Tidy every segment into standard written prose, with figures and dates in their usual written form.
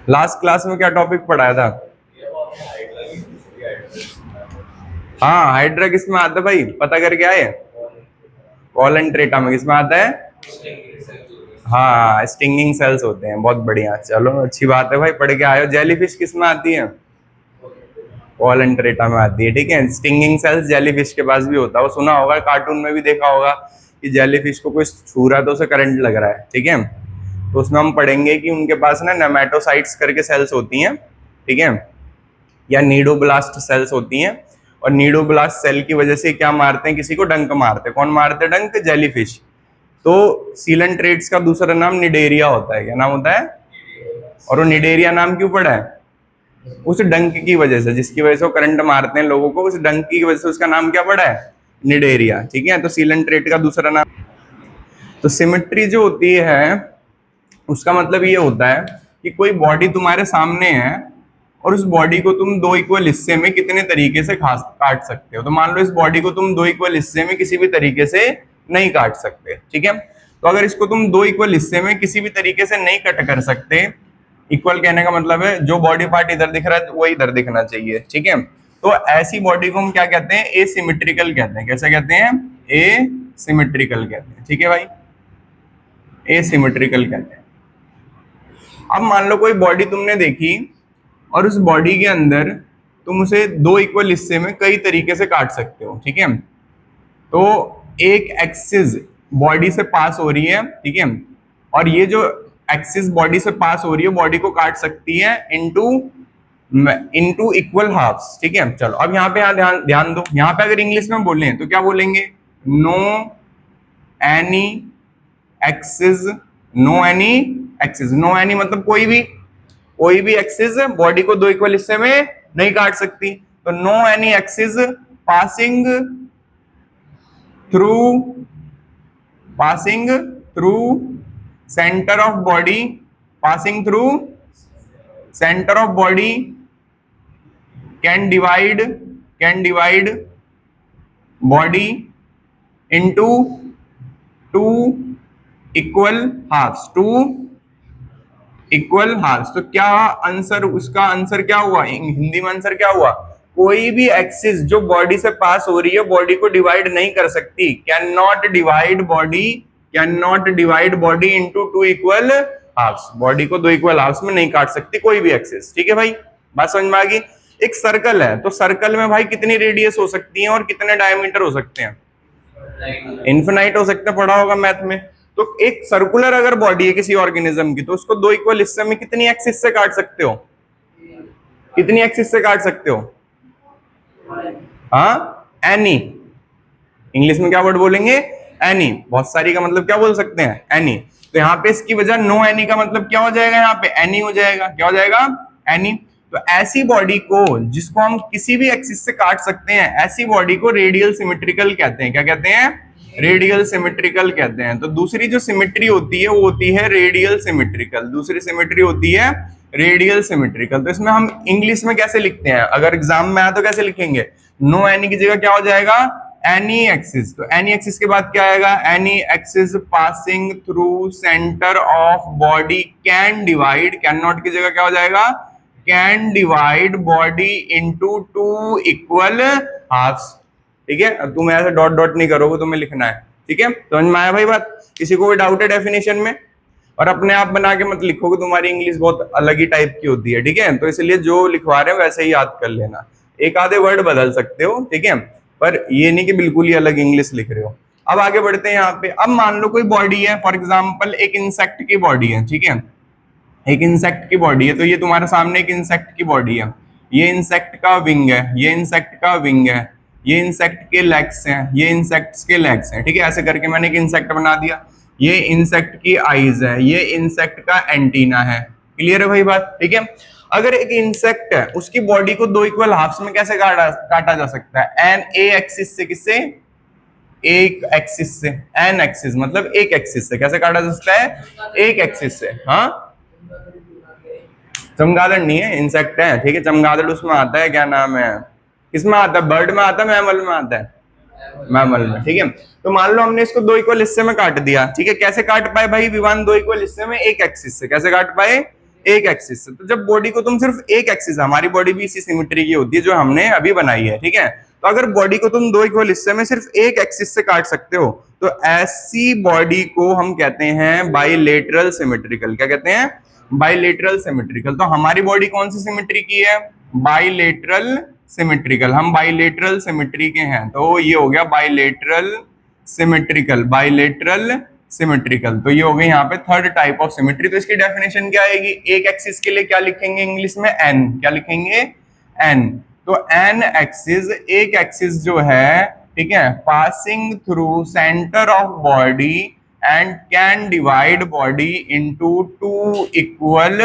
Last class में क्या topic पढ़ाया था? हाँ, हाइड्रा किस में आता है भाई, पता करके आए? वॉलंट्रेटा में किस में आता है? हाँ, स्टिंगिंग सेल्स होते हैं। बहुत बढ़िया, चलो अच्छी बात है भाई, पढ़ के आए हो। जेलीफिश किस में आती है? वॉलंट्रेटा में आती है। ठीक है, स्टिंगिंग सेल्स जेलीफिश के पास भी होता है। वो सुना होगा, कार्टून में भी देखा होगा कि जेलीफिश को कोई छू रहा है तो उसे करंट लग रहा है। ठीक है, तो उसमें हम पढ़ेंगे कि उनके पास ना नेमेटोसाइट्स करके सेल्स होती हैं। ठीक है, या नीडोब्लास्ट सेल्स होती हैं। और नीडोब्लास्ट सेल की वजह से क्या मारते हैं, किसी को डंक मारते हैं। कौन मारते हैं डंक? जेलीफिश। तो सीलेंट्रेट्स का दूसरा नाम निडेरिया होता है। क्या नाम होता है? और वो निडेरिया नाम क्यों पड़ा है? उस डंक की वजह से, जिसकी वजह से वो करंट मारते हैं लोगों को, उस डंक की वजह से उसका नाम क्या पड़ा है? निडेरिया। ठीक है, तो सीलेंट्रेट का दूसरा नाम। तो सिमेट्री जो होती है उसका मतलब ये होता है कि कोई बॉडी तुम्हारे सामने है और उस बॉडी को तुम दो इक्वल हिस्से में कितने तरीके से काट सकते हो। तो मान लो इस बॉडी को तुम दो इक्वल हिस्से में किसी भी तरीके से नहीं काट सकते। ठीक है, तो अगर इसको तुम दो इक्वल हिस्से में किसी भी तरीके से नहीं कट कर सकते, इक्वल कहने का मतलब है जो बॉडी पार्ट इधर दिख रहा है वो इधर दिखना चाहिए। ठीक है, तो ऐसी बॉडी को हम क्या कहते हैं? एसिमेट्रिकल कहते हैं। कैसे कहते हैं? एसिमेट्रिकल कहते हैं। ठीक है भाई, एसिमेट्रिकल कहते हैं। अब मान लो कोई बॉडी तुमने देखी और उस बॉडी के अंदर तुम उसे दो इक्वल हिस्से में कई तरीके से काट सकते हो। ठीक है, तो एक एक्सिस बॉडी से पास हो रही है। ठीक है, और ये जो एक्सिस बॉडी से पास हो रही है बॉडी को काट सकती है इनटू इनटू इक्वल हाफ्स। ठीक है, चलो अब यहाँ पे ध्यान ध्यान दो। यहाँ पे अगर इंग्लिश में बोले तो क्या बोलेंगे? No any axis. No any axis, no any मतलब कोई भी एक्सिस बॉडी को दो इक्वल हिस्से में नहीं काट सकती। तो no any axis passing through centre of body, passing through centre of body can divide body into two equal halves. तो क्या आंसर, उसका आंसर क्या हुआ? हिंदी में आंसर क्या हुआ? कोई भी एक्सिस जो बॉडी से पास हो रही है बॉडी को डिवाइड नहीं कर सकती। Can not divide body into two equal halves. Body को दो इक्वल हाफ्स में नहीं काट सकती कोई भी एक्सिस। ठीक है भाई, बात समझ में आ गई? एक सर्कल है, तो सर्कल में भाई कितनी रेडियस हो सकती है और कितने डायमीटर हो सकते हैं? इन्फिनाइट हो सकते हैं, पढ़ा होगा मैथ में। तो एक सर्कुलर अगर बॉडी है किसी ऑर्गेनिज्म की तो उसको दो इक्वल हिस्से में कितनी एक्सिस से काट सकते हो? कितनी एक्सिस से काट सकते हो? हाँ, एनी। इंग्लिश में क्या वर्ड बोलेंगे? एनी। बहुत सारी का मतलब क्या बोल सकते हैं? एनी। तो यहाँ पे इसकी वजह नो एनी का मतलब क्या हो जाएगा? यहाँ पे एनी हो जाएगा। क्या हो जाएगा? एनी। तो ऐसी बॉडी को जिसको हम किसी भी एक्सिस से काट सकते हैं, ऐसी बॉडी को रेडियल सिमेट्रिकल कहते हैं। क्या कहते हैं? रेडियल सिमेट्रिकल कहते हैं। तो दूसरी जो सिमेट्री होती है वो होती है रेडियल सिमेट्रिकल। दूसरी सिमेट्री होती है रेडियल सिमेट्रिकल। तो इसमें हम इंग्लिश में कैसे लिखते हैं? अगर एग्जाम में आए तो कैसे लिखेंगे? नो एनी की जगह क्या हो जाएगा? Any axis. तो एनी एक्सिस के बाद क्या आएगा? Any axis passing through centre of body can divide. Can not की जगह क्या हो जाएगा? Can divide body into two equal halves. ठीक है, अब तुम ऐसे डॉट डॉट नहीं करोगे, तुम्हें लिखना है। ठीक है, समझ में आया भाई बात? किसी को कोई डाउट है डेफिनेशन में? और अपने आप बना के मत लिखोगे, तुम्हारी इंग्लिश बहुत अलग ही टाइप की होती है। ठीक है, तो इसलिए जो लिखवा रहे हो वैसे ही याद कर लेना। एक आधे वर्ड बदल सकते हो, ठीक है, पर ये नहीं कि बिल्कुल ही अलग इंग्लिश लिख रहे हो। अब आगे बढ़ते हैं। यहाँ पे अब मान लो कोई बॉडी है, फॉर एग्जाम्पल एक इंसेक्ट की बॉडी है। ठीक है, एक इंसेक्ट की बॉडी है। तो ये तुम्हारे सामने एक इंसेक्ट की बॉडी है। ये इंसेक्ट का विंग है, ये इंसेक्ट का विंग है, ये इंसेक्ट के लेग्स हैं, ये इंसेक्ट्स के लेग्स हैं। ठीक है, ऐसे करके मैंने एक इंसेक्ट बना दिया। ये इंसेक्ट की आईज है, ये इंसेक्ट का एंटीना है। क्लियर है भाई बात? ठीक है, अगर एक इंसेक्ट है उसकी बॉडी को दो इक्वल हाफ्स में कैसे काटा जा सकता है? एन ए एक्सिस से। किससे? एक एक्सिस से। एन एक्सिस मतलब एक एक्सिस से। कैसे काटा जा सकता है? एक एक्सिस से। हाँ, चमगादड़ नहीं है, इंसेक्ट है। ठीक है, चमगादड़ उसमें आता है, क्या नाम है, किसमें आता है? बर्ड में आता है, मैमल में आता है? मैमल में। ठीक है, तो मान लो हमने इसको दो इक्वल हिस्से में काट दिया। ठीक है, कैसे काट पाए भाई विवान? दो इक्वल हिस्से में एक एक्सिस से। कैसे काट पाए? एक एक्सिस से। तो जब बॉडी को तुम सिर्फ एक एक्सिस, हमारी बॉडी भी इसी सिमेट्री की होती है जो हमने अभी बनाई है, ठीक है। तो अगर बॉडी को तुम दो इक्वल हिस्से में सिर्फ एक एक्सिस से काट सकते हो तो ऐसी बॉडी को हम कहते हैं बाइलेटरल सिमेट्रिकल। क्या कहते हैं? Bilateral symmetrical. तो हमारी बॉडी कौन सी सिमेट्री की है? Bilateral symmetrical. हम बाइलेटरल सिमेट्री के हैं, तो ये हो गया बाइलेटरल सिमेट्रिकल। बाइलेटरल सिमेट्रिकल, तो ये हो गई यहाँ पे थर्ड टाइप ऑफ सिमेट्री। तो इसकी डेफिनेशन क्या आएगी? एक एक्सिस के लिए क्या लिखेंगे इंग्लिश में? एन। क्या लिखेंगे? एन। तो एन एक्सिस, एक एक्सिस जो है, ठीक है, passing through centre of body and can divide body into two equal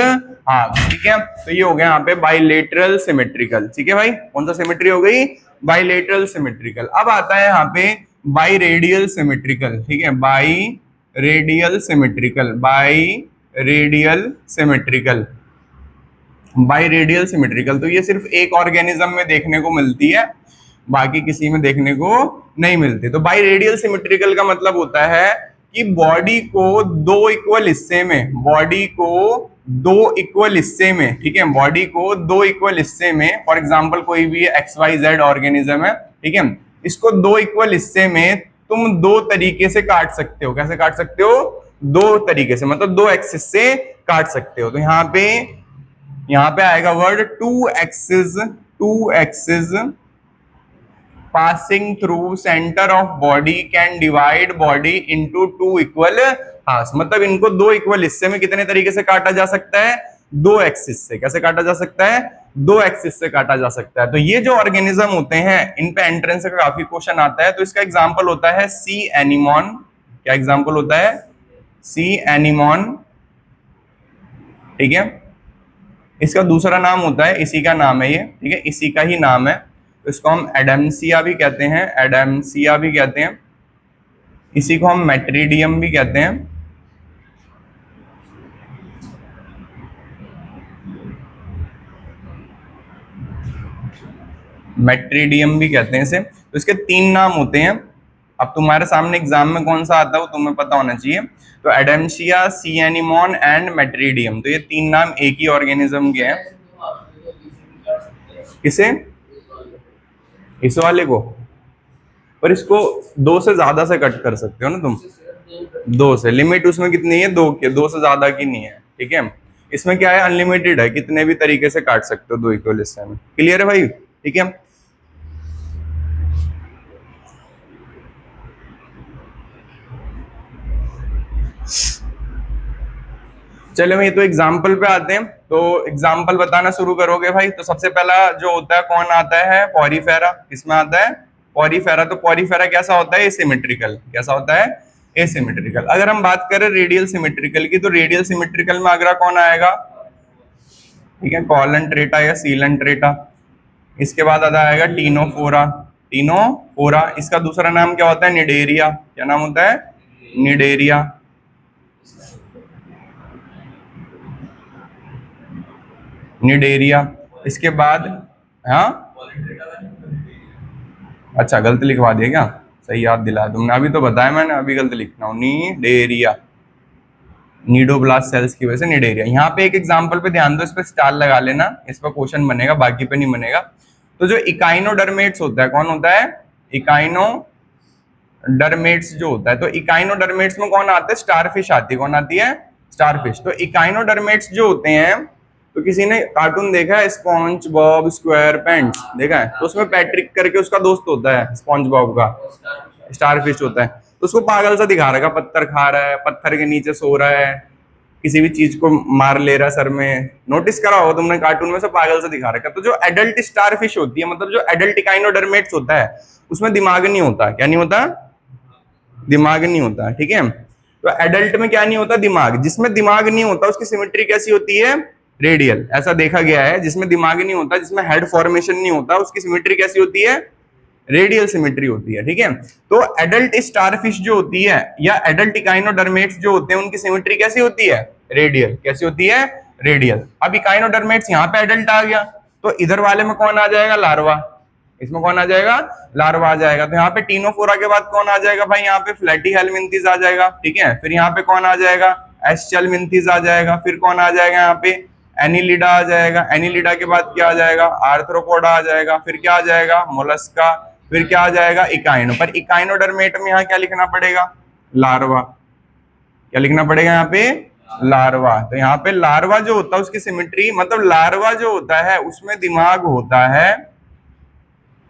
half, ठीक है। तो ये हो गया यहाँ पे बाइलेटरल सिमेट्रिकल, ठीक है भाई। कौन सा सिमेट्री हो गई? Bilateral symmetrical. अब आता है यहाँ पे बाई रेडियल सिमेट्रिकल, ठीक है, by radial symmetrical. By radial symmetrical, by radial symmetrical. तो ये सिर्फ एक ऑर्गेनिज्म में देखने को मिलती है, बाकी किसी में देखने को नहीं मिलती। तो बाई रेडियल सिमेट्रिकल का मतलब होता है कि बॉडी को दो इक्वल हिस्से में, बॉडी को दो इक्वल हिस्से में, ठीक है, बॉडी को दो इक्वल हिस्से में, फॉर एग्जांपल कोई भी XYZ ऑर्गेनिज्म है, ठीक है, इसको दो इक्वल हिस्से में तुम दो तरीके से काट सकते हो। कैसे काट सकते हो? दो तरीके से, मतलब दो एक्सिस से काट सकते हो। तो यहाँ पे आएगा word two axis. Two axis passing through center of body can divide body into two equal halves। मतलब इनको दो इक्वल हिस्से में कितने तरीके से काटा जा सकता है? दो एक्सिस से। कैसे काटा जा सकता है? दो एक्सिस से काटा जा सकता है। तो ये जो ऑर्गेनिज्म होते हैं इन पे एंट्रेंस का काफी क्वेश्चन आता है। तो इसका एग्जांपल होता है सी एनिमोन। क्या एग्जांपल होता है? सी एनिमोन, ठीक है। इसका दूसरा नाम होता है, इसी का नाम है ये, ठीक है, इसी का ही नाम है। तो इसको हम एडेम्सिया भी कहते हैं, एडेम्सिया भी कहते हैं। इसी को हम मेट्रीडियम भी कहते हैं। मेट्रीडियम भी कहते हैं इसे। तो इसके तीन नाम होते हैं। अब तुम्हारे सामने एग्जाम में कौन सा आता है वो तुम्हें पता होना चाहिए। तो एडेम्सिया, सी एनिमोन एंड मेट्रीडियम, तो ये तीन नाम एक ही ऑर्गेनिज्म के हैं। किसे? इस वाले को? पर इसको दो से ज्यादा से कट कर सकते हो ना तुम, दो से। लिमिट उसमें कितनी है? दो की, दो से ज्यादा की नहीं है, ठीक है। इसमें क्या है? अनलिमिटेड है, कितने भी तरीके से काट सकते हो दो इक्वल हिस्से में। क्लियर है भाई? ठीक है। चलो भाई, तो एग्जाम्पल पे आते हैं। तो एग्जाम्पल बताना शुरू करोगे भाई। तो सबसे पहला जो होता है कौन आता है? पॉरीफेरा। किसमें आता है? पॉरीफेरा। तो पॉरीफेरा कैसा होता है? एसिमेट्रिकल। कैसा होता है? एसिमेट्रिकल। अगर हम बात करें रेडियल सिमेट्रिकल की, तो रेडियल सिमेट्रिकल में अगला कौन आएगा? ठीक है, कॉलनट्रेटा या सीलनट्रेटा। इसके बाद आएगा टीनोफोरा। टीनोफोरा। इसका दूसरा नाम क्या होता है? निडेरिया। क्या नाम होता है? निडेरिया। निडेरिया। इसके बाद, हाँ, अच्छा गलत लिखवा दिया क्या? सही याद दिला तुमने, अभी तो बताया मैंने, अभी गलत लिखना हूं। निडेरिया, नीडोब्लास्ट सेल्स की वजह से निडेरिया। यहाँ पे एक एग्जांपल पे ध्यान दो, इस पे स्टार लगा लेना, इस पर क्वेश्चन बनेगा, बाकी पे नहीं बनेगा। तो जो इकाइनोडर्मेट्स होता है, कौन होता है? इकाइनोडर्मेट्स जो होता है, तो इकाइनोडर्मेट्स में कौन आता है? स्टारफिश आती है। कौन आती है? स्टारफिश। तो इकाइनोडर्मेट्स जो होते हैं, तो किसी ने कार्टून देखा है स्पॉन्ज बॉब स्क्वायर पैंट्स? देखा है? तो उसमें पैट्रिक करके उसका दोस्त होता है, स्पॉन्ज बॉब का स्टारफिश होता है। तो उसको पागल सा दिखा रखा, पत्थर खा रहा है, पत्थर के नीचे सो रहा है, किसी भी चीज को मार ले रहा है सर में। नोटिस करा होगा तुमने, कार्टून में से पागल सा दिखा रखा। तो जो एडल्ट स्टारफिश होती है, मतलब जो एडल्ट इकाइनोडर्मेट्स होता है, उसमें दिमाग नहीं होता। क्या नहीं होता? दिमाग नहीं होता, ठीक है। तो एडल्ट में क्या नहीं होता? दिमाग। जिसमें दिमाग नहीं होता उसकी सिमेट्री कैसी होती है? रेडियल। ऐसा देखा गया है, जिसमें दिमाग नहीं होता, जिसमें हेड फॉर्मेशन नहीं होता, उसकी सिमेट्री कैसी होती है? रेडियल सिमेट्री होती है, ठीक है। तो एडल्ट स्टारफिश जो होती है या एडल्ट इकाइनोडर्मेट्स जो होते हैं, उनकी सिमेट्री कैसी होती है? रेडियल। कैसी होती है? रेडियल। अब इकाइनोडर्मेट्स यहाँ पे एडल्ट आ गया, तो इधर वाले में कौन आ जाएगा? लार्वा। इसमें कौन आ जाएगा? लार्वा आ जाएगा। तो यहाँ पे टीनोफोरा के बाद कौन आ जाएगा भाई? यहाँ पे फ्लैटी हेलमिंथेस आ जाएगा, ठीक है। फिर यहाँ पे कौन आ जाएगा? एस्चेलमिंथिस आ जाएगा, फिर कौन आ जाएगा यहाँ पे, एनिलिडा आ जाएगा, एनिलिडा के बाद क्या आ जाएगा, आर्थ्रोपोडा आ जाएगा, फिर क्या आ जाएगा, मोलस्का, फिर क्या आ जाएगा, इकाइनो। पर इकाइनोडर्मेट में यहाँ क्या लिखना पड़ेगा, लार्वा। क्या लिखना पड़ेगा यहाँ पे, लार्वा। तो यहाँ पे लार्वा जो होता है उसकी सिमेट्री, मतलब लार्वा जो होता है उसमें दिमाग होता है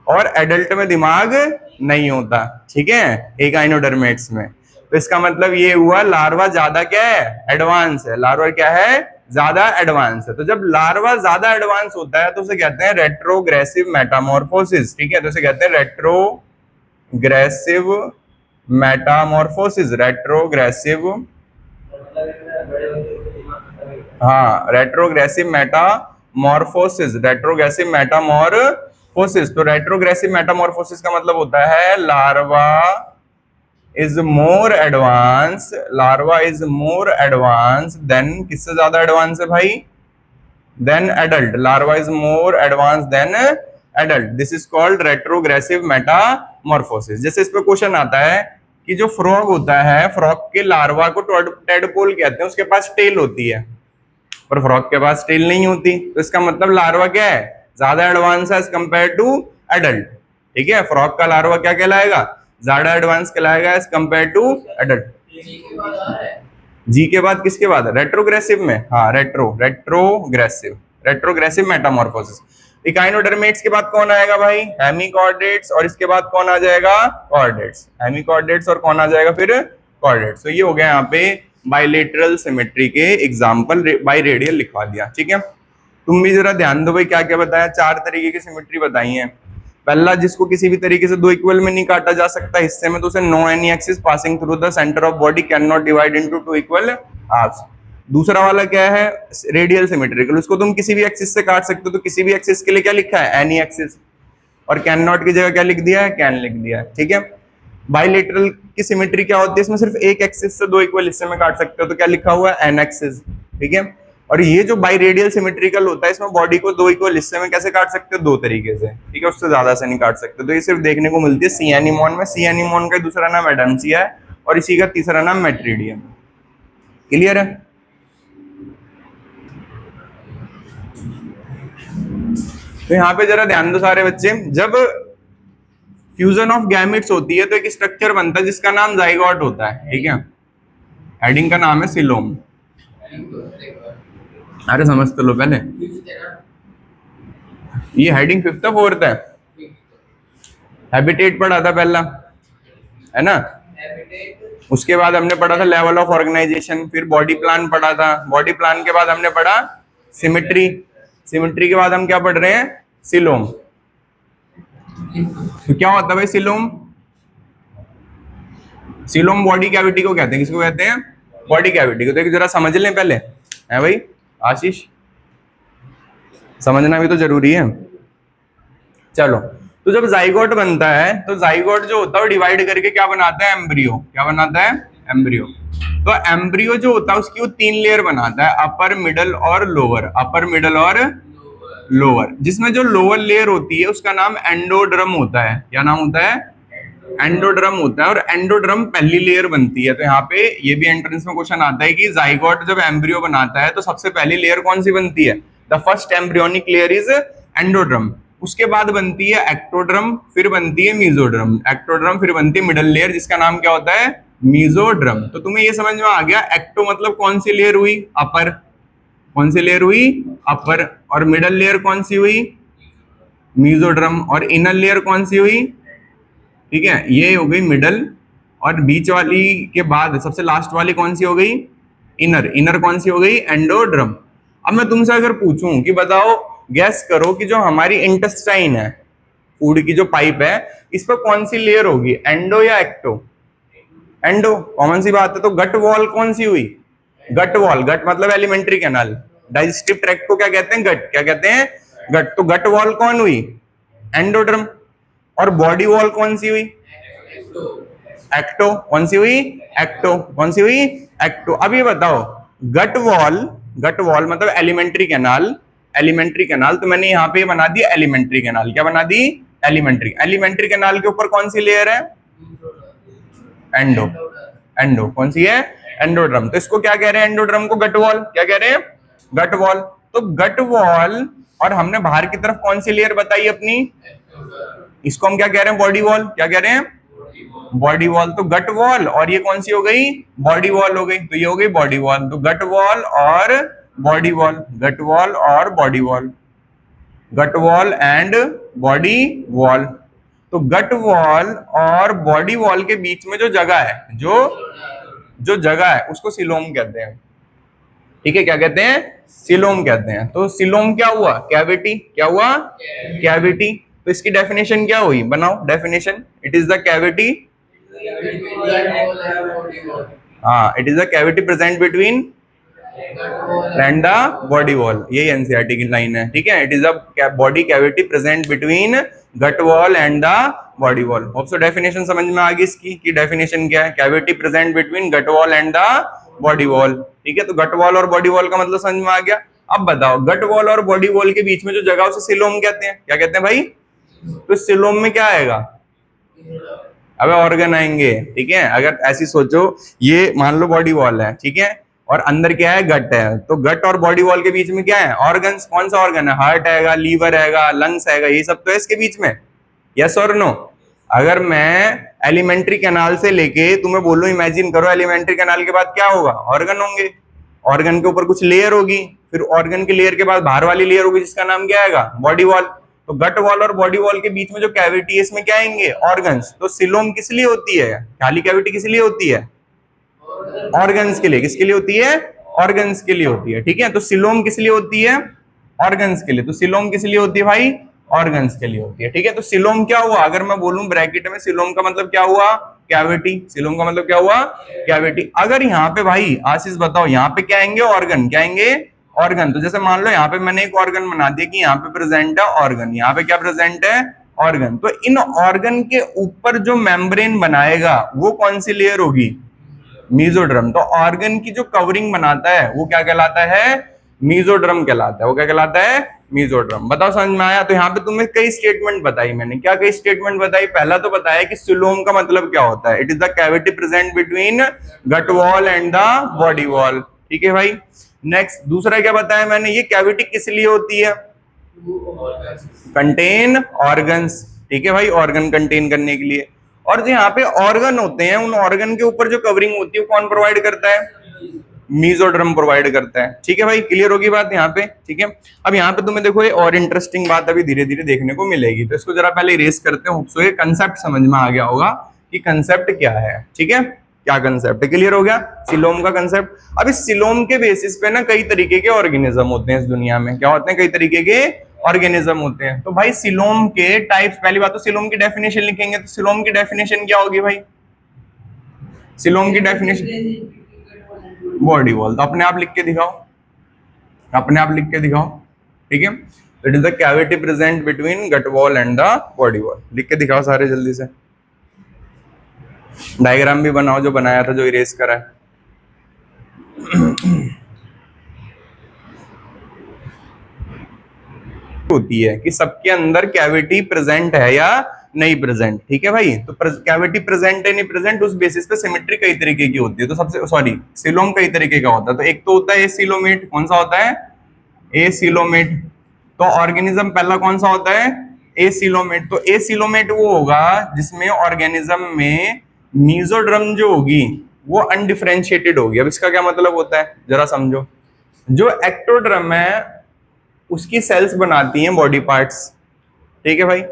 और एडल्ट में दिमाग नहीं होता, ठीक है, इकाइनोडर्मेट्स में। तो इसका मतलब ये हुआ लार्वा ज्यादा क्या है, एडवांस है। लार्वा क्या है, ज्यादा एडवांस है। तो जब लार्वा ज्यादा एडवांस होता है तो उसे कहते हैं रेट्रोग्रेसिव मेटामॉर्फोसिस, ठीक है। तो उसे कहते हैं रेट्रोग्रेसिव मेटामॉर्फोसिस, रेट्रोग्रेसिव, हाँ, रेट्रोग्रेसिव मेटामॉर्फोसिस, रेट्रोग्रेसिव मेटामॉर्फोसिस। तो रेट्रोग्रेसिव मेटामॉर्फोसिस का मतलब होता है larva is more advance, larva is more advance than, किससे ज्यादा एडवांस है भाई, than adult. Larva is more advance than adult, this is called retrogressive metamorphosis. जैसे इस पे क्वेश्चन आता है कि जो फ्रॉग होता है, फ्रॉग के लार्वा को टेडपोल कहते हैं, उसके पास टेल होती है, पर फ्रॉग के पास टेल नहीं होती। तो इसका मतलब लार्वा क्या है, ज्यादा एडवांस है एज कंपेयर टू एडल्ट, ठीक है। फ्रॉग का लार्वा क्या कहलाएगा, ज्यादा एडवांस कहलाएगा एज कंपेयर टू एडल्ट। जी के बाद किसके बाद, रेट्रोग्रेसिव में, हाँ, रेट्रोग्रेसिव मेटामॉर्फोसिस। इकाइनोडर्मेट्स के बाद कौन आएगा भाई, हेमिकॉर्डेट्स, और इसके बाद कौन आ जाएगा, कॉर्डेट्स। हेमिकॉर्डेट्स और कौन आ जाएगा फिर, कॉर्डेट्स। तो ये हो गया यहाँ पे बाइलेटरल सिमेट्री के एग्जाम्पल, बाई रेडियल लिखवा दिया, ठीक है। तुम भी जरा ध्यान दो भाई, क्या क्या बताया, 4 तरीके की सिमेट्री बताई है। पहला, जिसको किसी भी तरीके से दो इक्वल में नहीं काटा जा सकता हिस्से में, तो उसे no any axis passing through the centre of body can not divide into 2 equal halves. दूसरा वाला क्या है, रेडियल सिमेट्रिकल, उसको तुम किसी भी एक्सिस से काट सकते हो। तो किसी भी एक्सिस के लिए क्या लिखा है, एनी एक्सिस, और कैन नॉट की जगह क्या लिख दिया है, कैन लिख दिया है, ठीक है। बाइलेटरल की सिमेट्री क्या होती है, इसमें सिर्फ एक एक्सिस से 2 इक्वल हिस्से में काट सकते हो, तो क्या लिखा हुआ है, एन एक्सिस, ठीक है। और ये जो बाई रेडियल सिमेट्रिकल होता है, इसमें बॉडी को 2 इक्वल हिस्से में कैसे काट सकते हो, 2 तरीके से, ठीक है, उससे ज्यादा से नहीं काट सकते। तो ये सिर्फ देखने को मिलती है सी एनीमोन में। सी एनीमोन का दूसरा नाम एडम्सिया है और इसी का तीसरा नाम मेट्रीडियम। क्लियर है। तो यहाँ पे जरा ध्यान दो सारे बच्चे, जब फ्यूजन ऑफ गैमेट्स होती है तो एक स्ट्रक्चर बनता है जिसका नाम जाइगोट होता है, ठीक है। हेडिंग का नाम है सिलोम। अरे समझ तो लो पहले, ये हेडिंग 5th है 4th है, हैबिटेट पढ़ा था पहला, है ना। उसके बाद हमने पढ़ा था लेवल ऑफ ऑर्गेनाइजेशन, फिर बॉडी प्लान पढ़ा था, बॉडी प्लान के बाद हमने पढ़ा सिमेट्री, सिमेट्री के बाद हम क्या पढ़ रहे हैं, सिलोम। तो क्या होता है भाई सिलोम, सिलोम बॉडी कैविटी को कहते हैं, किसको कहते हैं, बॉडी कैविटी को। तो एक जरा समझ लें पहले, है भाई आशीष, समझना भी तो जरूरी है। चलो, तो जब जाइगोट बनता है तो जाइगोट जो होता है वो डिवाइड करके क्या बनाता है, एम्ब्रियो। क्या बनाता है, एम्ब्रियो। तो एम्ब्रियो जो होता है उसकी वो 3 लेयर बनाता है, अपर, मिडल और लोअर, अपर, मिडल और लोअर। जिसमें जो लोअर लेयर होती है उसका नाम एंडोड्रम होता है। क्या नाम होता है, एंडोड्रम होता है। और एंडोड्रम पहली लेयर बनती है। तो यहाँ पे ये भी एंट्रेंस में क्वेश्चन आता है कि जाइगोट जब एम्ब्रियो बनाता है तो सबसे पहली लेयर कौन सी बनती है, the first embryonic layer is endoderm. उसके बाद बनती है एक्टोड्रम, फिर बनती है मीजोड्रम, एक्टोड्रम, फिर बनती है मिडल लेयर जिसका नाम क्या होता है, मीजोड्रम। तो तुम्हें ये समझ में आ गया, एक्टो मतलब कौन सी लेयर हुई, अपर, कौन सी लेयर हुई, अपर, और मिडल लेयर कौन सी हुई, मीजोड्रम, और इनर लेयर कौन सी हुई, ठीक है, ये हो गई मिडल, और बीच वाली के बाद सबसे लास्ट वाली कौन सी हो गई, इनर, इनर कौन सी हो गई, एंडोड्रम। अब मैं तुमसे अगर पूछूं कि बताओ, गैस करो कि जो हमारी इंटेस्टाइन है, फूड की जो पाइप है, इस पर कौन सी लेयर होगी, एंडो या एक्टो, एंडो, कॉमन सी बात है। तो गट वॉल कौन सी हुई, गट वॉल, गट मतलब एलिमेंट्री कैनाल, डाइजेस्टिव ट्रैक्ट को क्या कहते हैं, गट, क्या कहते हैं, गट। तो गट वॉल कौन हुई, एंडोड्रम। और बॉडी वॉल कौन सी हुई, एक्टो, कौन सी हुई, एक्टो, कौन सी हुई, एक्टो। अब ये बताओ, गट वॉल, गट वॉल मतलब एलिमेंट्री कैनाल, एलिमेंट्री कैनाल, तो मैंने यहाँ पे बना दी एलिमेंट्री कैनाल। क्या बना दी, एलिमेंट्री। एलिमेंट्री कैनाल के ऊपर कौन सी लेयर है, एंडो, एंडो, कौन सी है? एंडोड्रम। तो इसको क्या कह रहे हैं? एंडोड्रम को गट वॉल। क्या कह रहे हैं? Gut wall. तो गट वॉल, और हमने बाहर की तरफ कौन सी लेयर बताई अपनी? इसको हम क्या कह रहे हैं? Body wall. क्या कह रहे हैं? Body wall. तो गट वॉल, और ये कौन सी हो गई? बॉडी वॉल हो गई। तो ये हो गई बॉडी वॉल। तो गट वॉल और बॉडी वॉल, गट वॉल और body wall, gut wall and body wall. तो गट वॉल और बॉडी वॉल के बीच में जो जगह है, जो जगह है उसको सिलोम कहते हैं। ठीक है, क्या कहते हैं? सिलोम कहते हैं। तो सिलोम क्या हुआ? कैविटी। क्या हुआ? कैविटी। तो इसकी डेफिनेशन क्या हुई? बनाओ definition. It is the cavity, हाँ, it is the cavity present between and the body wall. यही एनसीईआरटी की लाइन है। ठीक है, it is a body cavity present between gut wall and the body wall. Hope so definition समझ में आ गई इसकी कि डेफिनेशन क्या है? Cavity present between gut wall and the body wall. ठीक है, तो गट वॉल और बॉडी वॉल का मतलब समझ में आ गया। अब बताओ, गट वॉल और बॉडी वॉल के बीच में जो जगह उसे सिलोम कहते हैं। क्या कहते हैं भाई? तो सिलोम में क्या आएगा? अबे ऑर्गन आएंगे। ठीक है, अगर ऐसी सोचो, ये मान लो बॉडी वॉल है, ठीक है, और अंदर क्या है? गट है। तो गट और बॉडी वॉल के बीच में क्या है? ऑर्गन्स। कौन सा ऑर्गन है? हार्ट आएगा, लीवर आएगा, लंग्स आएगा, ये सब तो है इसके बीच में। यस और नो? अगर मैं एलिमेंट्री कैनाल से लेके तुम्हें बोलूं, इमेजिन करो एलिमेंट्री कैनाल के बाद क्या होगा? ऑर्गन होंगे। ऑर्गन के ऊपर कुछ लेयर होगी, फिर ऑर्गन की लेयर के बाद बाहर वाली लेयर होगी जिसका नाम क्या आएगा? Body wall. तो गट वॉल और बॉडी वॉल के बीच में जो कैविटी है, इसमें क्या आएंगे? ऑर्गन्स। तो सिलोम किस लिए होती है? खाली कैविटी किस लिए होती है? ऑर्गन्स के लिए। किसके लिए होती है? ऑर्गन्स के लिए होती है। ठीक है, तो सिलोम किस लिए होती है? ऑर्गन्स के लिए। तो सिलोम किस लिए होती है भाई? ऑर्गन्स के लिए होती है। ठीक है, तो सिलोम क्या हुआ? अगर मैं बोलूं ब्रैकेट में, सिलोम का मतलब क्या हुआ? कैविटी। सिलोम का मतलब क्या हुआ? कैविटी। अगर यहाँ पे भाई आशीष बताओ, यहाँ पे क्या आएंगे? ऑर्गन। क्या आएंगे? ऑर्गन। तो जैसे मान लो यहाँ पे मैंने एक ऑर्गन बना दिया कि यहाँ पे प्रेजेंट है ऑर्गन, यहाँ पे क्या प्रेजेंट है? ऑर्गन। तो इन ऑर्गन के ऊपर जो मेम्ब्रेन बनाएगा वो कौन सी लेयर होगी? मीजोड्रम। तो ऑर्गन की जो कवरिंग बनाता है वो क्या कहलाता है? मीजोड्रम कहलाता है। वो क्या कहलाता है? मीजोड्रम। बताओ समझ में आया? तो यहाँ पे तुम्हें कई स्टेटमेंट बताई मैंने। क्या कई स्टेटमेंट बताई? पहला तो बताया कि सिलोम का मतलब क्या होता है? It is the cavity present between gut wall and the body wall. ठीक है भाई। नेक्स्ट, दूसरा क्या बताया मैंने? ये कैविटी किस लिए होती है? Contain organs. ठीक है भाई, ऑर्गन कंटेन करने के लिए। और जो यहाँ पे ऑर्गन होते हैं, उन ऑर्गन के ऊपर जो कवरिंग होती है वो कौन प्रोवाइड करता है? मीजोड्रम प्रोवाइड करता है। ठीक है भाई, क्लियर होगी बात यहाँ पे? ठीक है, अब यहाँ पे तुम्हें देखो ये और इंटरेस्टिंग बात अभी धीरे धीरे देखने को मिलेगी, तो इसको जरा पहले इरेज करते हैं। सो ये कंसेप्ट समझ में आ गया होगा कि कंसेप्ट क्या है। ठीक है, क्या कंसेप्ट है? क्लियर हो गया सिलोम का कंसेप्ट। अब इस सिलोम के बेसिस पे ना कई तरीके के ऑर्गेनिज्म होते हैं इस दुनिया में। क्या होते हैं? कई तरीके के ऑर्गेनिज्म होते हैं। तो भाई सिलोम के टाइप्स, पहली बात तो सिलोम की डेफिनेशन लिखेंगे। तो सिलोम की डेफिनेशन क्या होगी भाई? सिलोम की डेफिनेशन बॉडी वॉल। तो अपने आप लिख के दिखाओ, अपने आप लिख के दिखाओ। ठीक है, it is the cavity present between gut wall and the body wall. लिख के दिखाओ सारे जल्दी से। डायग्राम भी बनाओ जो बनाया था, जो इरेज करा है। होती है कि सबके अंदर कैविटी प्रेजेंट है या नहीं प्रेजेंट। ठीक है भाई, तो कैविटी प्रेजेंट है नहीं प्रेजेंट, उस बेसिस पे सिमेट्री कई तरीके की होती है। तो सबसे सॉरी, सिलोम कई तरीके का होता है। तो एक तो होता है एसिलोमेट। कौन सा होता है? एसिलोमेट। तो ऑर्गेनिज्म पहला कौन सा होता है? एसिलोमेट। तो एसिलोमेट वो होगा जिसमें ऑर्गेनिज्म में मीजोड्रम जो होगी वो अनडिफरेंशिएटेड होगी। अब इसका क्या मतलब होता है जरा समझो। जो एक्टोड्रम है उसकी सेल्स बनाती हैं बॉडी पार्ट्स। ठीक है भाई,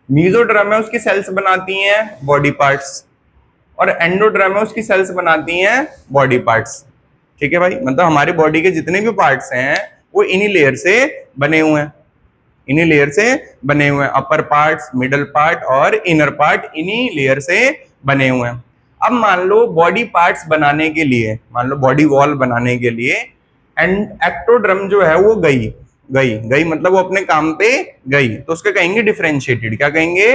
मीजोड्रम है उसकी सेल्स बनाती हैं बॉडी पार्ट्स, और एंडोड्रम है उसकी सेल्स बनाती हैं बॉडी पार्ट्स। ठीक है भाई, मतलब हमारी बॉडी के जितने भी पार्ट्स हैं वो इन्हीं लेयर से बने हुए हैं, इन्हीं लेयर से बने हुए हैं। अपर पार्ट्स, मिडल पार्ट और इनर पार्ट इन्हीं लेयर से बने हुए हैं। अब मान लो बॉडी पार्ट्स बनाने के लिए, मान लो बॉडी वॉल बनाने के लिए एंड एक्टोड्रम जो है वो गई मतलब वो अपने काम पे गई, तो उसके कहेंगे डिफरेंशिएटेड। क्या कहेंगे?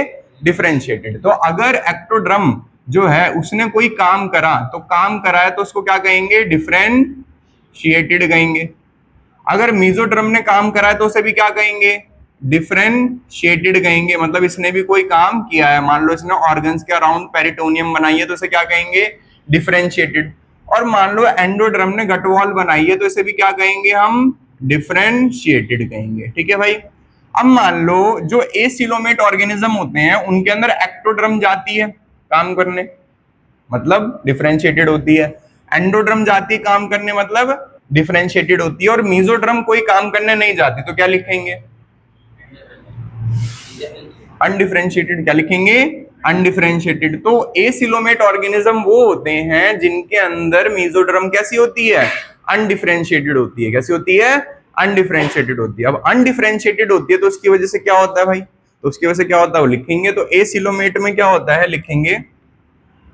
डिफरेंशिएटेड। तो अगर एक्टोड्रम जो है उसने कोई काम करा, तो काम करा है तो उसको क्या कहेंगे? डिफरेंशिएटेड कहेंगे। अगर मीजोड्रम ने काम करा है तो उसे भी क्या कहेंगे? डिफरेंशिएटेड कहेंगे। मतलब इसने भी कोई काम किया है, मान लो इसने ऑर्गन्स के अराउंड पेरिटोनियम बनाई है, तो उसे क्या कहेंगे? डिफरेंशिएटेड। और मान लो एंडोड्रम ने गट वॉल बनाई है तो इसे भी क्या कहेंगे हम, डिफरेंशिएटेड कहेंगे। ठीक है भाई। अब मान लो जो एसिलोमेट ऑर्गेनिज्म होते हैं उनके अंदर एक्टोड्रम जाती है काम करने, मतलब डिफरेंशिएटेड होती है। एंडोड्रम जाती है काम करने, मतलब डिफरेंशिएटेड होती है। और मीजोड्रम कोई काम करने नहीं जाती, तो क्या लिखेंगे, अनडिफरेंशिएटेड। क्या लिखेंगे, अनडिफरेंशिएटेड। तो एसिलोमेट ऑर्गेनिज्म वो होते हैं जिनके अंदर मीजोड्रम कैसी होती है, अनडिफरेंशिएटेड होती है। कैसी होती है, अनडिफरेंशिएटेड होती है। अब अनडिफरेंशिएटेड होती है तो उसकी वजह से क्या होता है भाई, तो उसकी वजह से क्या होता है वो लिखेंगे। तो एसिलोमेट में क्या होता है लिखेंगे,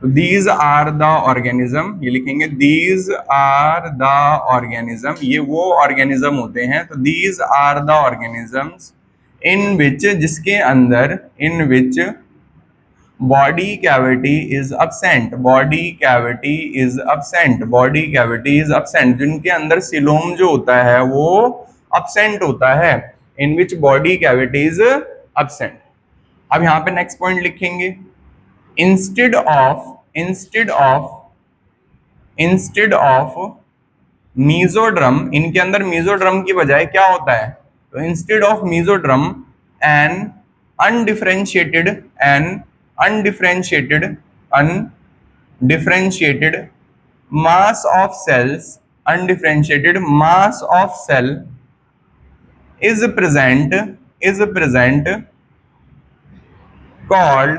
दीज आर द ऑर्गेनिज्म, ये लिखेंगे दीज आर द ऑर्गेनिज्म, ये वो ऑर्गेनिज्म होते हैं। तो these are the organisms in which, जिसके अंदर, in which body cavity is absent, body cavity is absent, body cavity is absent, जिनके अंदर सिलोम जो होता है वो absent होता है, in which body cavity is absent। अब यहां पे नेक्स्ट पॉइंट लिखेंगे, instead of, instead of mesoderm, इनके अंदर मीजोड्रम की बजाय क्या होता है, तो instead of mesoderm an undifferentiated, an undifferentiated, undifferentiated mass of cells, undifferentiated mass of cell is present, called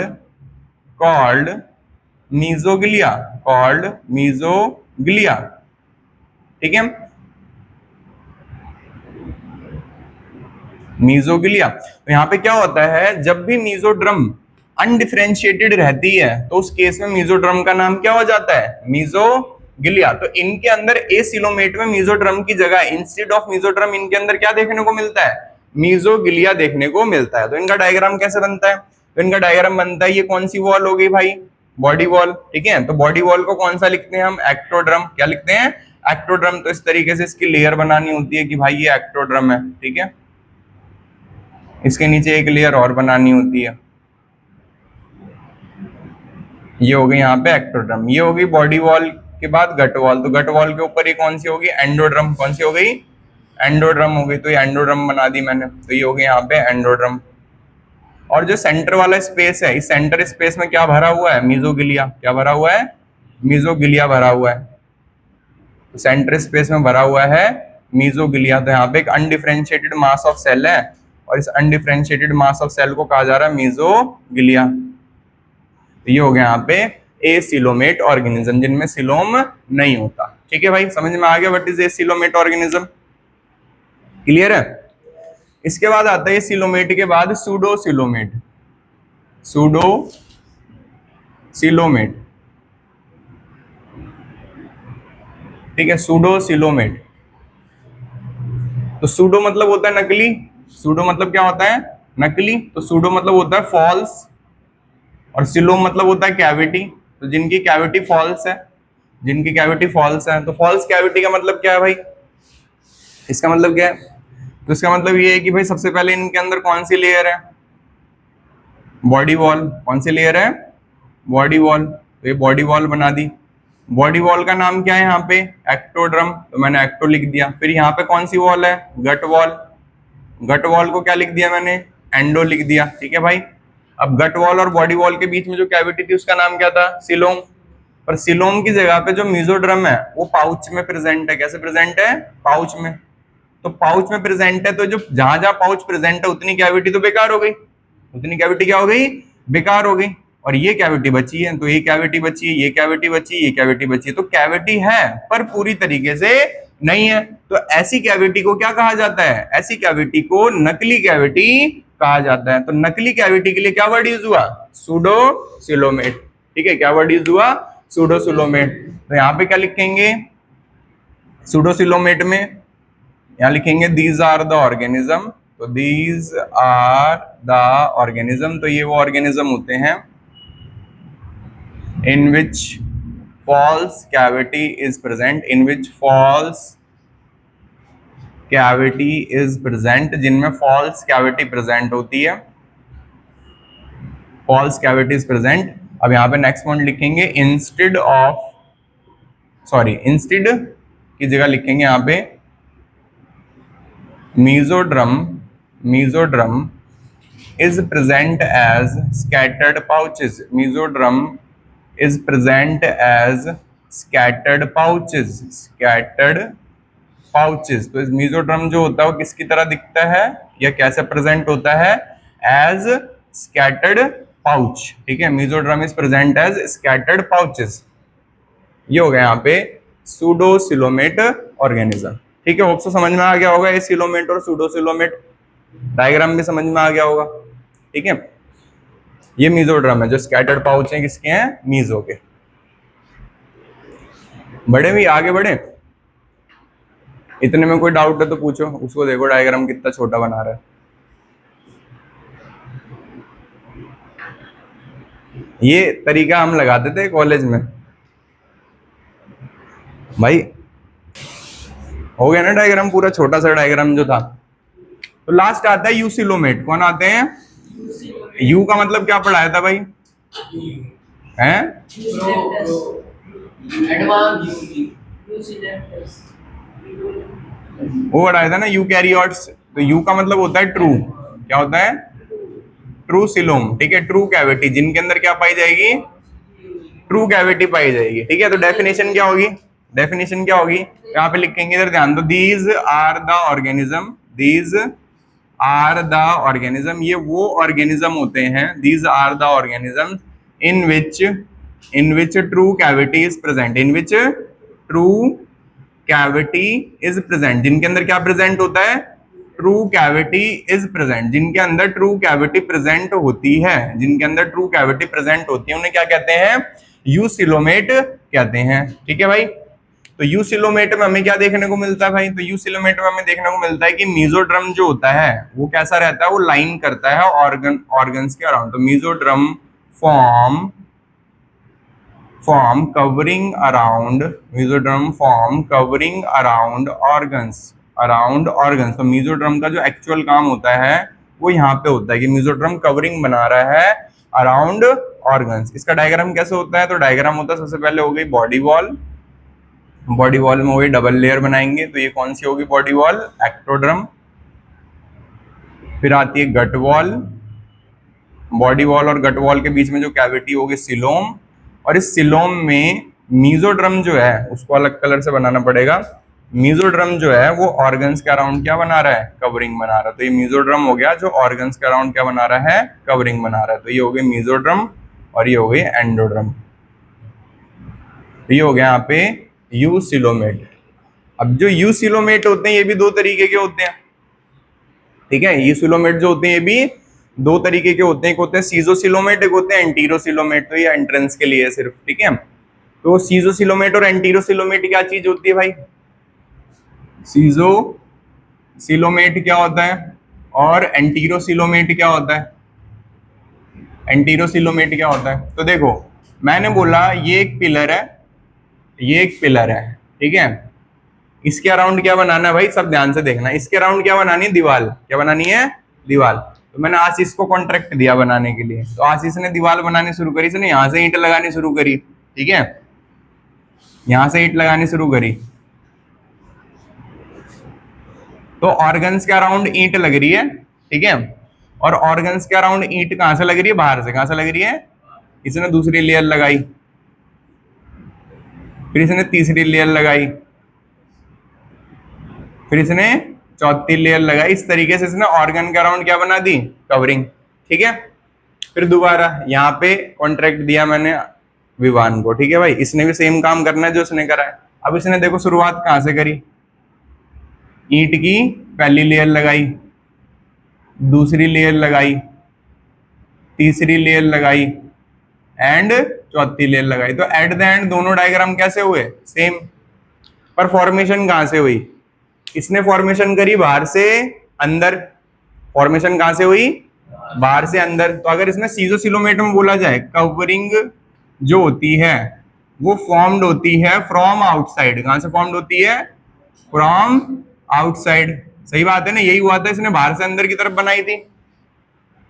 mesoglial, called mesoglial। ठीक है, मीजोगिलिया। तो यहाँ पे क्या होता है, जब भी मीजोड्रम अनडिफरेंशिएटेड रहती है तो उस केस में मीजोड्रम का नाम क्या हो जाता है, मीजोगिलिया। तो इनके अंदर एसिलोमेट में मीजोड्रम की जगह इंस्टेड ऑफ मीजोड्रम इनके अंदर क्या देखने को मिलता है, मीजोगिलिया देखने को मिलता है। तो इनका डायग्राम कैसे बनता है, तो इनका डायग्राम बनता है, ये कौन सी वॉल हो गई भाई, बॉडी वॉल। ठीक है, तो बॉडी वॉल को कौन सा लिखते हैं हम, एक्टोड्रम। क्या लिखते हैं, एक्टोड्रम। तो इस तरीके से इसकी लेयर बनानी होती है कि भाई ये एक्टोड्रम है। ठीक है, इसके नीचे एक लेयर और बनानी होती है, ये हो गई यहाँ पे एक्टोड्रम। ये हो गई बॉडी वॉल के बाद गट वॉल। तो गट वॉल के ऊपर ये कौन सी होगी, एंडोड्रम। कौन सी हो गई, एंडोड्रम हो गई। तो ये एंडोड्रम बना दी मैंने, तो ये हो गई यहाँ पे एंडोड्रम। और जो सेंटर वाला स्पेस है, इस सेंटर स्पेस में क्या भरा हुआ है, मीजोगिलिया। क्या भरा हुआ है, मीजोगिलिया भरा हुआ है। तो सेंटर स्पेस में भरा हुआ है मीजोगिलिया। तो यहाँ पे एक अनडिफरेंशिएटेड मास ऑफ सेल है और इस अनडिफरेंशिएटेड मास ऑफ सेल को कहा जा रहा है मीजोगिलिया। तो ये हो गया यहाँ पे एसिलोमेट ऑर्गेनिज्म जिनमें सिलोम नहीं होता। ठीक है भाई, समझ में आ गया what is acoelomate organism, clear है। इसके बाद आता है सिलोमेट के बाद सूडोसिलोमेट, सूडोसिलोमेट। ठीक है, सूडोसिलोमेट। तो सूडो मतलब होता है नकली, सूडो मतलब क्या होता है, नकली। तो सूडो मतलब होता है फॉल्स और सिलो मतलब होता है कैविटी। तो जिनकी कैविटी फॉल्स है, जिनकी कैविटी फॉल्स है, तो फॉल्स कैविटी का मतलब क्या है भाई, इसका मतलब क्या है, तो इसका मतलब ये है कि भाई सबसे पहले इनके अंदर कौन सी लेयर है, बॉडी वॉल। कौन सी लेयर है, बॉडी वॉल। तो ये बॉडी वॉल बना दी। बॉडी वॉल का नाम क्या है यहाँ पे, एक्टोड्रम। तो मैंने एक्टो लिख दिया। फिर यहाँ पे कौन सी वॉल है, गट वॉल। गट वॉल को क्या लिख दिया मैंने, एंडो लिख दिया। ठीक है भाई। अब गट वॉल और बॉडी वॉल के बीच में जो कैविटी थी उसका नाम क्या था, सिलोम। पर सिलोम की जगह पे जो मीजोड्रम है वो पाउच में प्रेजेंट है। कैसे प्रेजेंट है, पाउच में। तो पाउच में प्रेजेंट है, तो जो जहां जहां पाउच प्रेजेंट है उतनी कैविटी तो बेकार हो गई, उतनी कैविटी क्या हो गई, बेकार हो गई। और ये कैविटी बची है, तो ये कैविटी बची है, ये कैविटी बची, ये कैविटी बची है। तो कैविटी है पर पूरी तरीके से नहीं है। तो ऐसी कैविटी को क्या कहा जाता है, ऐसी कैविटी को नकली कैविटी कहा जाता है। तो नकली कैविटी के लिए क्या वर्ड यूज हुआ, सूडोसिलोमेट। ठीक है, क्या वर्ड यूज हुआ, सूडोसिलोमेट। तो यहाँ पे क्या लिखेंगे, सूडोसिलोमेट में यहाँ लिखेंगे दीज आर द ऑर्गेनिज्म। तो दीज आर द ऑर्गेनिज्म, तो ये वो ऑर्गेनिज्म होते हैं in which false cavity is present, in which false cavity is present, जिनमें false cavity present होती है, false cavity is present। अब यहाँ पे नेक्स्ट पॉइंट लिखेंगे instead of सॉरी, इंस्टेड की जगह लिखेंगे यहाँ पे mesoderm, mesoderm is present as scattered pouches. Mesodrum is present as scattered pouches, scattered pouches. तो इस mesoderm जो होता है वो किसकी तरह दिखता है या कैसे प्रेजेंट होता है? as scattered pouch. ठीक है, mesoderm is present as scattered pouches. ये हो गया यहाँ पे सूडोसिलोमेट ऑर्गेनिज्म. ठीक है, होप सो समझ में आ गया होगा ये सिलोमेट और सूडोसिलोमेट. डायग्राम भी समझ में आ गया होगा. ठीक है, ये मीजोड्रम है. जो स्कैटर्ड पाउच हैं किसके हैं? मीजो के. बड़े भी आगे बढ़े, इतने में कोई डाउट है तो पूछो. उसको देखो डायग्राम कितना छोटा बना रहा है. ये तरीका हम लगाते थे कॉलेज में भाई. हो गया ना डायग्राम पूरा, छोटा सा डायग्राम जो था. तो लास्ट आता है यूसिलोमेट. कौन आते हैं? यू का मतलब क्या पढ़ाया था भाई? हैं? वो पढ़ाया था ना यूकैरियोट्स. तो यू का मतलब होता है ट्रू. क्या होता है? True coelom. ठीक है, ट्रू कैविटी, जिनके अंदर क्या पाई जाएगी? ट्रू कैविटी पाई जाएगी. ठीक है, तो डेफिनेशन क्या होगी? डेफिनेशन क्या होगी? यहाँ पे लिखेंगे, इधर ध्यान दो. These are the organism, these are the organism, ये वो ऑर्गेनिज्म होते हैं. These are the organism in which true cavity is present, in which true cavity is present, जिनके अंदर क्या प्रेजेंट होता है? ट्रू कैविटी इज प्रेजेंट, जिनके अंदर ट्रू कैविटी प्रेजेंट होती है, जिनके अंदर ट्रू कैविटी प्रेजेंट होती है, उन्हें क्या कहते हैं? यूसिलोमेट कहते हैं. ठीक है भाई. तो यूसिलोमेट में हमें क्या देखने को मिलता है भाई? तो यूसिलोमेट में हमें देखने को मिलता है कि मीजोड्रम जो होता है वो कैसा रहता है? वो लाइन करता है ऑर्गन्स के अराउंड. तो mesoderm form covering around, mesoderm form covering around organs. तो मीजोड्रम का जो एक्चुअल काम होता है वो यहाँ पे होता है कि मीजोड्रम कवरिंग बना रहा है अराउंड ऑर्गन्स. इसका डायग्राम कैसे होता है? तो डायग्राम होता है, सबसे पहले हो गई बॉडी वॉल. बॉडी वॉल में वही डबल लेयर बनाएंगे. तो ये कौन सी होगी बॉडी वॉल? एक्टोड्रम. फिर आती है गट वॉल. बॉडी वॉल और गट वॉल के बीच में जो कैविटी होगी सिलोम. और इस सिलोम में मीजोड्रम जो है उसको अलग कलर से बनाना पड़ेगा. मीजोड्रम जो है वो ऑर्गन्स के अराउंड क्या बना रहा है? कवरिंग बना रहा है. तो ये मीजोड्रम हो गया जो ऑर्गन्स के अराउंड क्या बना रहा है? कवरिंग बना रहा है. तो ये हो गई मीजोड्रम और ये हो गई एंडोड्रम. ये हो गया यहाँ पे यूसिलोमेट. अब जो यूसिलोमेट होते हैं ये भी दो तरीके के होते हैं. ठीक है, यूसिलोमेट जो होते हैं ये भी दो तरीके के होते हैं. एक होते हैं सीजोसिलोमेट, एक होते हैं एंटीरोसिलोमेट. तो ये एंट्रेंस के लिए है सिर्फ. ठीक है, तो सीजोसिलोमेट और एंटीरोसिलोमेट क्या चीज होती है भाई? सीजोसिलोमेट क्या होता है और एंटीरोसिलोमेट क्या होता है? एंटीरोसिलोमेट क्या होता है? तो देखो, मैंने बोला ये एक पिलर है, ये एक पिलर है. ठीक है, इसके अराउंड क्या बनाना है भाई? सब ध्यान से देखना. इसके अराउंड क्या बनानी है? दीवार. क्या बनानी है? दीवार. तो मैंने आशीष को कॉन्ट्रैक्ट दिया बनाने के लिए. तो आशीष ने दीवार बनानी शुरू करी. इसने यहां से ईंट लगानी शुरू करी. ठीक है, यहां से ईंट लगानी शुरू करी. तो ऑर्गन्स के अराउंड ईंट लग रही है. ठीक है, और ऑर्गन्स के अराउंड ईंट कहां से लग रही है? बाहर से. कहां से लग रही है? इसने दूसरी लेयर लगाई, फिर इसने तीसरी लेयर लगाई, फिर इसने चौथी लेयर लगाई. इस तरीके से इसने ऑर्गन के अराउंड क्या बना दी? कवरिंग. ठीक है, फिर दोबारा यहाँ पे कॉन्ट्रैक्ट दिया मैंने विवान को. ठीक है भाई, इसने भी सेम काम करना है जो इसने करा है. अब इसने देखो शुरुआत कहां से करी? ईंट की पहली लेयर लगाई, दूसरी लेयर लगाई, तीसरी लेयर लगाई एंड चौथी लेयर लगाई. तो एट द एंड दोनों डायग्राम कैसे हुए? सेम. पर फॉर्मेशन कहां से हुई? इसने फॉर्मेशन करी बाहर से अंदर. फॉर्मेशन कहां से हुई? बाहर से अंदर. तो अगर इसमें सीजोसिलोमेट में बोला जाए, कवरिंग जो होती है वो फॉर्म्ड होती है फ्रॉम आउटसाइड. कहां से फॉर्म्ड होती है? From outside. सही बात है ना, यही हुआ था. इसने बाहर से अंदर की तरफ बनाई थी,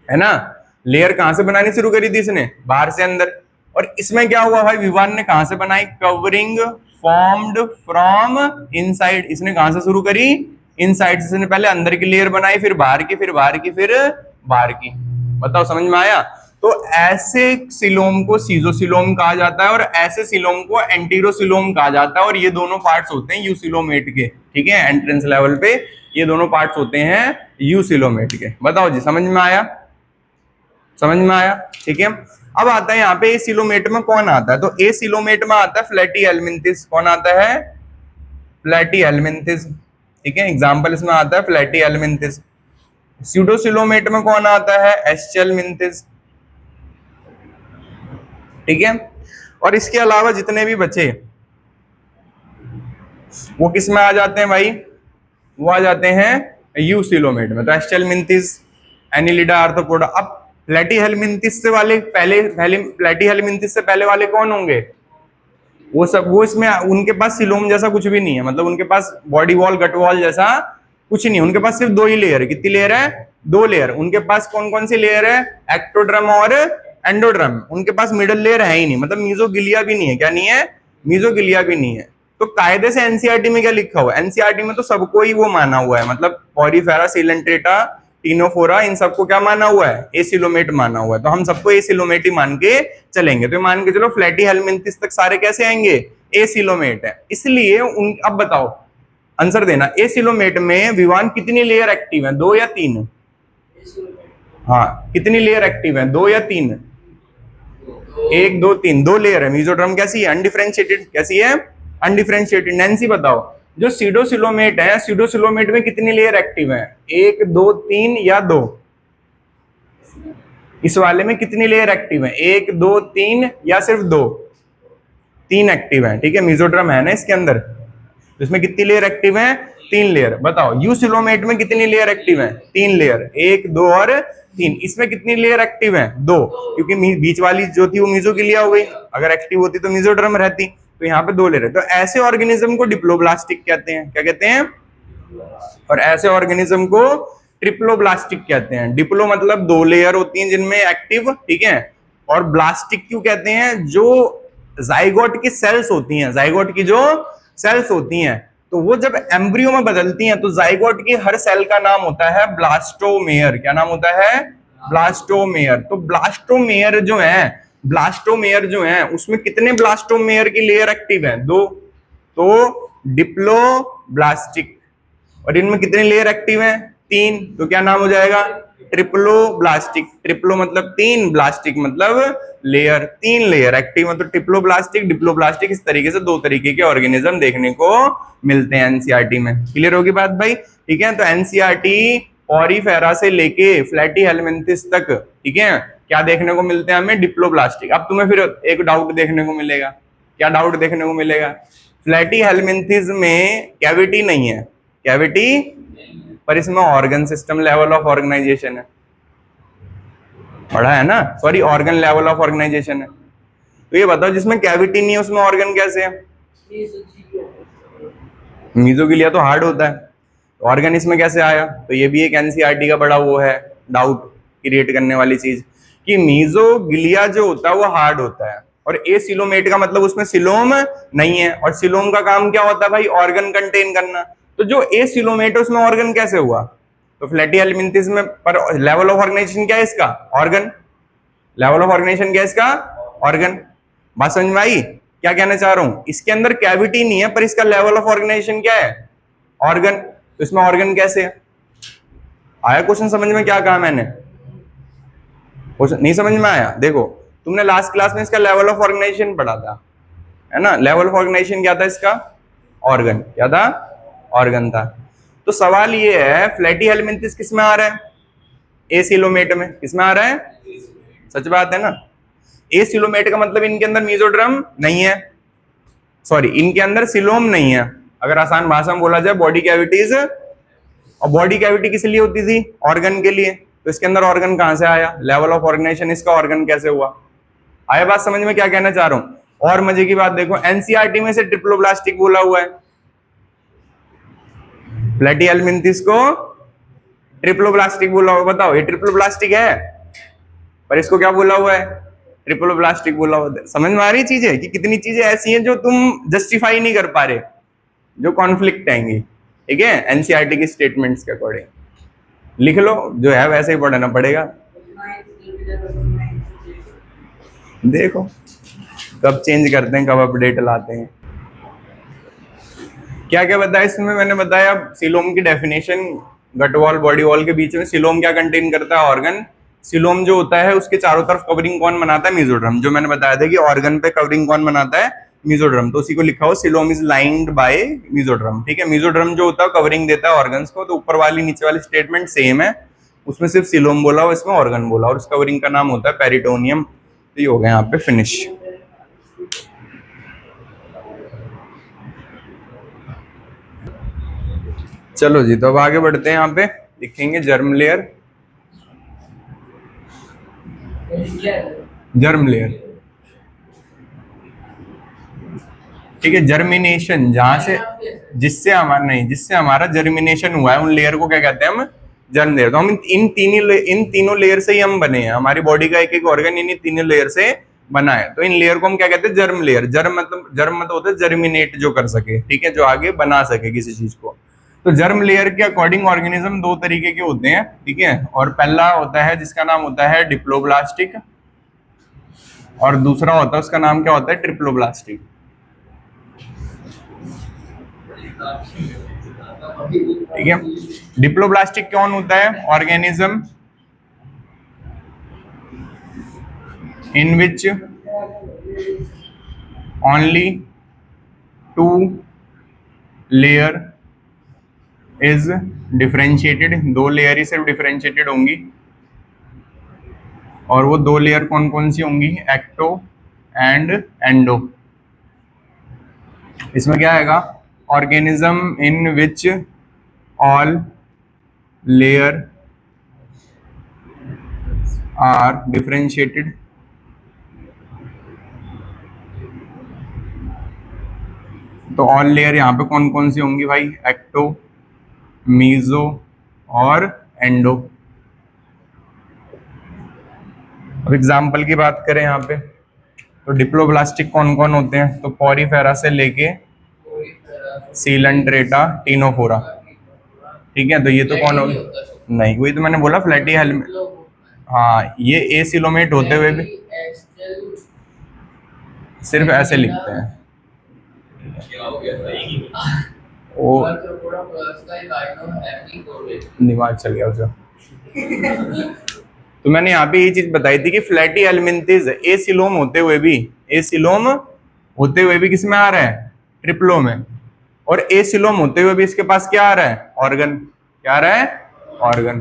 है ना. लेयर कहां से बनानी शुरू करी थी इसने? बाहर से अंदर. और इसमें क्या हुआ भाई? विवान ने कहां से बनाई? Covering formed from inside. इसने कहां से शुरू करी? इनसाइड से। इसने पहले अंदर की लेयर बनाई, फिर बाहर की, फिर बाहर की, फिर बाहर की। बताओ समझ में आया? तो ऐसे सिलोम को सीजोसिलोम कहा जाता है और ऐसे सिलोम को एंटीरोसिलोम कहा जाता है। और ये दोनों पार्ट्स होते हैं यूसिलोमेट के, ठीक है, एंट्रेंस लेवल पे ये दोनों पार्ट्स होते हैं यूसिलोमेट के। बताओ जी, समझ में आया? समझ में आया? ठीक है। अब आता है यहाँ पे एसिलोमेट में कौन आता है? तो एसिलोमेट में आता है फ्लैटी हेल्मिंथिस। कौन आता है? फ्लैटी हेल्मिंथिस। ठीक है, एग्जांपल इसमें आता है फ्लैटी हेल्मिंथिस। स्यूडोसिलोमेट में कौन आता है? एस्चेल्मिंथिस। ठीक है। और इसके अलावा जितने भी बचे वो किस में आ जाते हैं भाई? वो आ जाते हैं यूसिलोमेट में। तो एस्चेल्मिंथिस, एनिलिडा, आर्थ्रोपोडा। अब प्लेटीहेल्मिंथिस से वाले पहले प्लेटीहेल्मिंथिस से पहले वाले कौन होंगे? वो सब, वो इसमें उनके पास सिलोम जैसा कुछ भी नहीं है, मतलब उनके पास बॉडी वॉल, गट वॉल जैसा कुछ नहीं है। उनके पास सिर्फ दो ही लेयर है। कितनी लेयर है? दो लेयर। उनके पास कौन कौन सी लेयर है? एक्टोड्रम और एंडोड्रम। उनके पास मिडल लेयर है ही नहीं, मतलब मीजोगिलिया भी नहीं है। क्या नहीं है? मीजोगिलिया भी नहीं है। तो कायदे से एनसीईआरटी में क्या लिखा हुआ है? एनसीईआरटी में तो सबको ही वो माना हुआ है, मतलब पॉरीफेरा, सिलेंट्रेटा, टीनोफोरा, इन सबको क्या माना हुआ है? एसिलोमेट माना हुआ है। तो हम सबको एसिलोमेट ही मान के चलेंगे। तो मान के चलो फ्लैटी हेल्मिंथिस तक सारे कैसे आएंगे? एसिलोमेट है। इसलिए उन, अब बताओ आंसर देना, एसिलोमेट में विवान कितनी लेयर एक्टिव है? दो या तीन? हाँ, कितनी लेयर एक्टिव है? दो या तीन? एक, दो, तीन, दो लेयर है। मीजोड्रम कैसी है? अनडिफरेंशिएटेड। कैसी है? अनडिफरेंशिएटेड। नैन्सी बताओ, जो सीडोसिलोमेट है, सीडोसिलोमेट में कितनी लेयर एक्टिव है? एक, दो, तीन या दो? इस वाले में कितनी लेयर एक्टिव है? एक, दो, तीन या सिर्फ दो? तीन एक्टिव है। ठीक है, मीजोड्रम है ना इसके अंदर, इसमें कितनी लेयर एक्टिव है? तीन लेयर। बताओ यूसिलोमेट में कितनी लेयर एक्टिव है? तीन लेयर। एक, दो और तीन। इसमें कितनी लेयर एक्टिव है? दो, क्योंकि बीच वाली जो थी वो मीजोगिलिया हो गई। अगर एक्टिव होती तो मीजोड्रम रहती। तो यहाँ पे दो लेयर है। तो ऐसे ऑर्गेनिज्म को डिप्लोब्लास्टिक कहते हैं। क्या कहते हैं? और ऐसे ऑर्गेनिज्म को ट्रिप्लोब्लास्टिक कहते हैं। डिप्लो मतलब दो लेयर होती हैं जिनमें एक्टिव, ठीक है। और ब्लास्टिक क्यों कहते हैं? जो जाइगोट की सेल्स होती हैं, जाइगोट की जो सेल्स होती हैं, तो वो जब एम्ब्रियो में बदलती हैं तो जाइगोट की हर सेल का नाम होता है ब्लास्टोमेयर। क्या नाम होता है? ब्लास्टोमेयर। तो ब्लास्टोमेयर जो है, ब्लास्टोमेयर जो है उसमें कितने ब्लास्टोमेयर की लेयर एक्टिव है? दो। तो डिप्लोब्लास्टिक। और इनमें कितने लेयर एक्टिव हैं? तीन। तो क्या नाम हो जाएगा? ट्रिप्लोब्लास्टिक। ट्रिप्लो मतलब तीन, ब्लास्टिक मतलब लेयर। तीन लेयर एक्टिव मतलब ट्रिप्लोब्लास्टिक, डिप्लोब्लास्टिक। इस तरीके से दो तरीके के ऑर्गेनिज्म देखने को मिलते हैं एनसीईआरटी में। क्लियर होगी बात भाई? ठीक है। तो एनसीईआरटी पॉरीफेरा से लेके फ्लैटी हेल्मिंथिस तक, ठीक है, क्या देखने को मिलते हैं हमें? डिप्लोब्लास्टिक। अब तुम्हें फिर एक डाउट देखने को मिलेगा। क्या डाउट देखने को मिलेगा? फ्लैटी हेल्मिंथिस में कैविटी नहीं है, कैविटी, पर इसमें organ system level of organisation है। पढ़ा है ना? Sorry, organ level of organisation है। तो ये बताओ जिसमें कैविटी नहीं है उसमें ऑर्गन कैसे है? मीजोगिलिया तो हार्ड होता है, ऑर्गन इसमें कैसे आया? तो ये भी एक एनसीईआरटी का बड़ा वो है, डाउट क्रिएट करने वाली चीज, कि मीजोगिलिया जो होता है वो हार्ड होता है और एसिलोमेट का मतलब उसमें सिलोम नहीं है। और सिलोम का काम क्या होता है भाई? ऑर्गन कंटेन करना। तो जो एसिलोमेट है उसमें ऑर्गन कैसे हुआ? तो फ्लैटी हेल्मिंथिस में पर लेवल ऑफ ऑर्गेनाइजेशन क्या है इसका? ऑर्गन। लेवल ऑफ ऑर्गेनाइजेशन क्या है इसका? ऑर्गन। बात समझ में आई? क्या कहना चाह रहा हूं? इसके अंदर कैविटी नहीं है पर इसका लेवल ऑफ ऑर्गेनाइजेशन क्या है? ऑर्गन। तो इसमें ऑर्गन कैसे है? आया क्वेश्चन समझ में? क्या कहा मैंने? क्वेश्चन नहीं समझ में आया? देखो, तुमने लास्ट क्लास में इसका लेवल ऑफ ऑर्गेनाइजेशन पढ़ा था, है ना? लेवल ऑफ ऑर्गेनाइजेशन क्या था इसका? ऑर्गन। क्या था? ऑर्गन था। तो सवाल ये है, फ्लैटी हेल्मिंथिस किस में आ रहा है? एसिलोमेट में। किस में आ रहा है? सच बात है ना? एसिलोमेट का मतलब इनके अंदर मीजोड्रम नहीं है, सॉरी इनके अंदर सिलोम नहीं है। अगर आसान भाषा में बोला जाए, बॉडी कैविटीज। और बॉडी कैविटी किस लिए होती थी? ऑर्गन के लिए। तो इसके अंदर ऑर्गन कहां से आया? लेवल ऑफ ऑर्गेनाइजेशन इसका ऑर्गन कैसे हुआ? आया बात समझ में? क्या कहना चाह रहा हूं? और मजे की बात देखो, एनसीईआरटी में से ट्रिप्लोब्लास्टिक बोला हुआ है, फ्लैटी हेल्मिंथिस को ट्रिप्लोब्लास्टिक बोला हुआ। बताओ ये ट्रिप्लोब्लास्टिक है, पर इसको क्या बोला हुआ है? ट्रिप्लोब्लास्टिक बोला होता है। समझ में आ रही चीज है कि कितनी चीजें ऐसी हैं जो तुम जस्टिफाई नहीं कर पा रहे, जो कॉन्फ्लिक्ट आएंगी, ठीक है, एनसीईआरटी की स्टेटमेंट्स के अकॉर्डिंग। लिख लो, जो है वैसे ही पढ़ना पड़ेगा। देखो कब चेंज करते हैं, कब अपडेट लाते हैं। क्या क्या बताया इसमें, मैंने बताया सिलोम की definition, gut wall body wall के बीच में सिलोम क्या कंटेन करता है, ऑर्गन। सिलोम जो होता है उसके चारों तरफ कवरिंग कौन बनाता है, मेसोडर्म। जो मैंने बताया था कि ऑर्गन पे कवरिंग कौन बनाता है, मेसोडर्म, तो उसी को लिखा हो coelom is lined by mesoderm, ठीक है। मेसोडर्म जो होता है कवरिंग देता है ऑर्गन्स को, तो ऊपर वाली नीचे वाली स्टेटमेंट सेम है, उसमें सिर्फ सिलोम बोला और इसमें ऑर्गन बोला, और उस कवरिंग का नाम होता है पेरिटोनियम। तो ये हो गया यहाँ पे फिनिश। चलो जी, तो अब आगे बढ़ते हैं। यहाँ पे लिखेंगे जर्म लेयर, जर्म लेयर, ठीक है। जर्मिनेशन, जहां से जिससे हमारा जर्मिनेशन हुआ है, उन लेयर को क्या कहते हैं हम, जर्म लेयर। तो हम इन तीनों लेयर से ही हम बने हैं, हमारी बॉडी का एक एक ऑर्गन इन तीनों लेयर से बना है। तो इन लेयर को हम क्या कहते हैं, जर्म लेयर। जर्म मतलब होता है जर्मिनेट जो कर सके, ठीक है, जो आगे बना सके किसी चीज को। तो जर्म लेयर के अकॉर्डिंग ऑर्गेनिज्म दो तरीके के होते हैं, ठीक है। और पहला होता है जिसका नाम होता है डिप्लोब्लास्टिक, और दूसरा होता है उसका नाम क्या होता है, ट्रिप्लोब्लास्टिक, ठीक है। डिप्लोब्लास्टिक कौन होता है, organism in which only 2 layer is differentiated, 2 layer ही सिर्फ डिफरेंशिएटेड होंगी, और वो 2 लेयर कौन कौन सी होंगी, एक्टो एंड एंडो। इसमें क्या आएगा, organism in which all layer are differentiated, तो ऑल लेयर यहाँ पे कौन कौन सी होंगी भाई, एक्टो, मीजो और एंडो। अब एग्जाम्पल की बात करें यहाँ पे, तो डिप्लोब्लास्टिक कौन कौन होते हैं, तो पॉरीफेरा से लेके सीलेंट्रेटा टीनोफोरा, ठीक है। तो ये तो कौन हो गया, नहीं वही तो मैंने बोला फ्लैटी हेलमेट, हाँ ये एसिलोमेट होते हुए भी सिर्फ ऐसे लिखते हैं, वो दिमाग चल गया उसका। तो मैंने यहाँ पे ये चीज बताई थी कि फ्लैटी हेलमिंथिस एसिलोम होते हुए भी किसमें आ रहा है, ट्रिप्लो में, और एसिलोम होते हुए भी इसके पास क्या आ रहा है, ऑर्गन, क्या आ रहा है, ऑर्गन।